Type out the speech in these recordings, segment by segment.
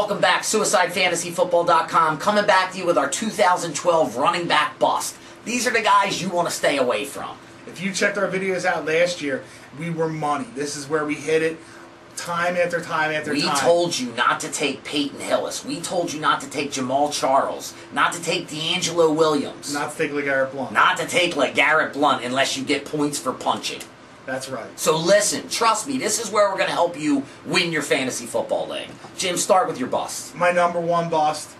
welcome back. SuicideFantasyFootball.com coming back to you with our 2012 running back bust. These are the guys you want to stay away from. If you checked our videos out last year, we were money. This is where we hit it time after time after time. We told you not to take Peyton Hillis. We told you not to take Jamal Charles. Not to take D'Angelo Williams. Not to take LeGarrette Blount. Not to take LeGarrette Blount unless you get points for punching. That's right. So listen, trust me, this is where we're going to help you win your fantasy football league. Jim, start with your bust. My number one bust.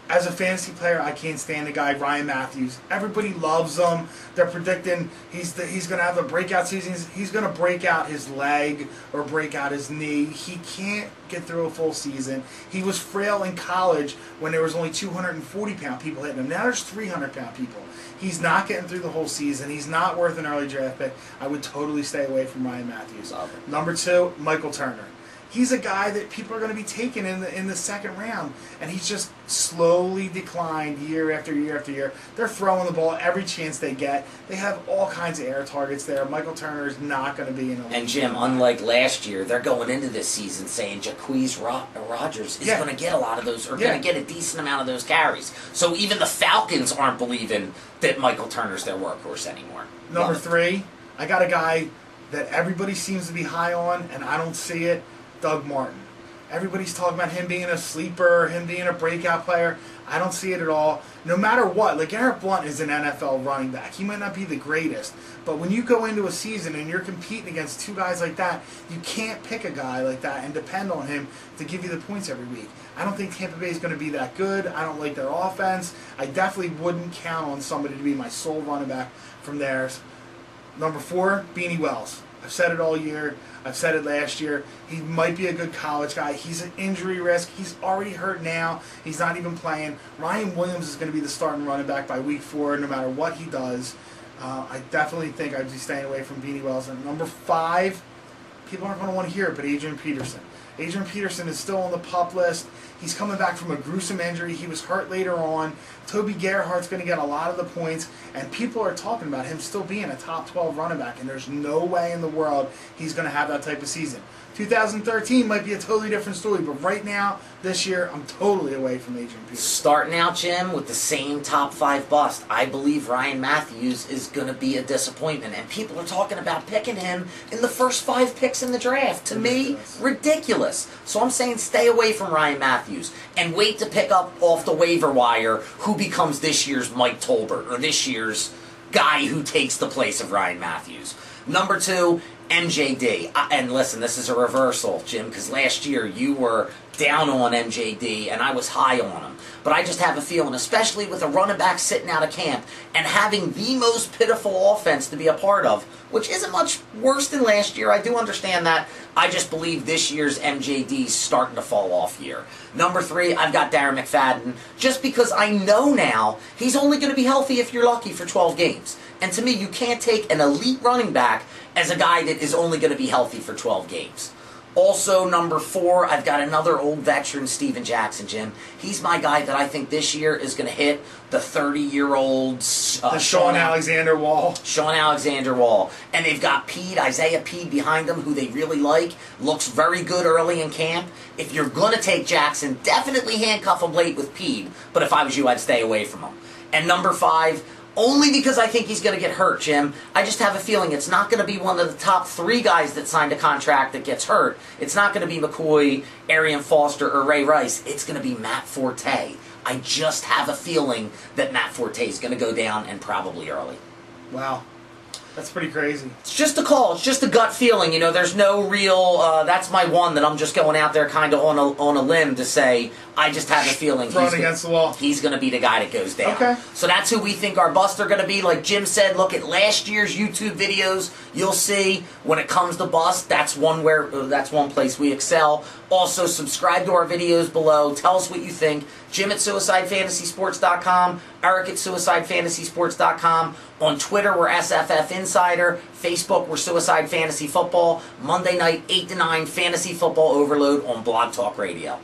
As a fantasy player, I can't stand the guy Ryan Matthews. Everybody loves him. They're predicting he's going to have a breakout season. He's going to break out his leg or break out his knee. He can't get through a full season. He was frail in college when there was only 240-pound people hitting him. Now there's 300-pound people. He's not getting through the whole season. He's not worth an early draft pick. I would totally stay away from Ryan Matthews. Number two, Michael Turner. He's a guy that people are going to be taking in the second round, and he's just slowly declined year after year after year. They're throwing the ball every chance they get. They have all kinds of air targets there. Michael Turner is not going to be in a league. And Jim, unlike last year, they're going into this season saying Jacquizz Rodgers is going to get a lot of those, or going to get a decent amount of those carries. So even the Falcons aren't believing that Michael Turner's their workhorse anymore. Number three, I got a guy that everybody seems to be high on, and I don't see it. Doug Martin. Everybody's talking about him being a sleeper, him being a breakout player. I don't see it at all. No matter what, LeGarrette Blount is an NFL running back. He might not be the greatest, but when you go into a season and you're competing against two guys like that, you can't pick a guy like that and depend on him to give you the points every week. I don't think Tampa Bay is going to be that good. I don't like their offense. I definitely wouldn't count on somebody to be my sole running back from theirs. Number four, Beanie Wells. I've said it all year. I've said it last year. He might be a good college guy. He's an injury risk. He's already hurt now. He's not even playing. Ryan Williams is going to be the starting running back by week 4 no matter what he does. I definitely think I'd be staying away from Beanie Wells. And number 5, people aren't going to want to hear it, but Adrian Peterson. Adrian Peterson is still on the PUP list. He's coming back from a gruesome injury. He was hurt later on. Toby Gerhart's going to get a lot of the points, and people are talking about him still being a top 12 running back, and there's no way in the world he's going to have that type of season. 2013 might be a totally different story, but right now, this year, I'm totally away from Adrian Peterson. Starting out, Jim, with the same top 5 bust, I believe Ryan Matthews is going to be a disappointment, and people are talking about picking him in the first 5 picks in the draft. To me, ridiculous. So I'm saying stay away from Ryan Matthews and wait to pick up off the waiver wire who becomes this year's Mike Tolbert or this year's guy who takes the place of Ryan Matthews. Number 2, MJD. And listen, this is a reversal, Jim, because last year you were down on MJD and I was high on him. But I just have a feeling, especially with a running back sitting out of camp and having the most pitiful offense to be a part of, which isn't much worse than last year. I do understand that. I just believe this year's MJD is starting to fall off here. Number 3, I've got Darren McFadden, just because I know now he's only going to be healthy if you're lucky for 12 games. And to me, you can't take an elite running back as a guy that is only going to be healthy for 12 games. Also, number 4, I've got another old veteran, Steven Jackson, Jim. He's my guy that I think this year is going to hit the 30-year-old Sean Alexander Wall. Sean Alexander Wall. And they've got Pede, Isaiah Pede behind them, who they really like. Looks very good early in camp. If you're going to take Jackson, definitely handcuff him late with Pede. But if I was you, I'd stay away from him. And number 5, only because I think he's going to get hurt, Jim. I just have a feeling it's not going to be one of the top 3 guys that signed a contract that gets hurt. It's not going to be McCoy, Arian Foster, or Ray Rice. It's going to be Matt Forte. I just have a feeling that Matt Forte is going to go down, and probably early. Wow. That's pretty crazy. It's just a call. It's just a gut feeling. You know, there's no real... that's my one that I'm just going out there kind of on a limb to say, I just have a feeling thrown against the wall. He's going to be the guy that goes down. Okay. So that's who we think our busts are going to be. Like Jim said, look at last year's YouTube videos. You'll see when it comes to bust, that's one place we excel. Also, subscribe to our videos below. Tell us what you think. Jim at SuicideFantasySports.com. Eric at SuicideFantasySports.com. On Twitter, we're SFF Insider. Facebook, we're Suicide Fantasy Football. Monday night, 8 to 9, Fantasy Football Overload on Blog Talk Radio.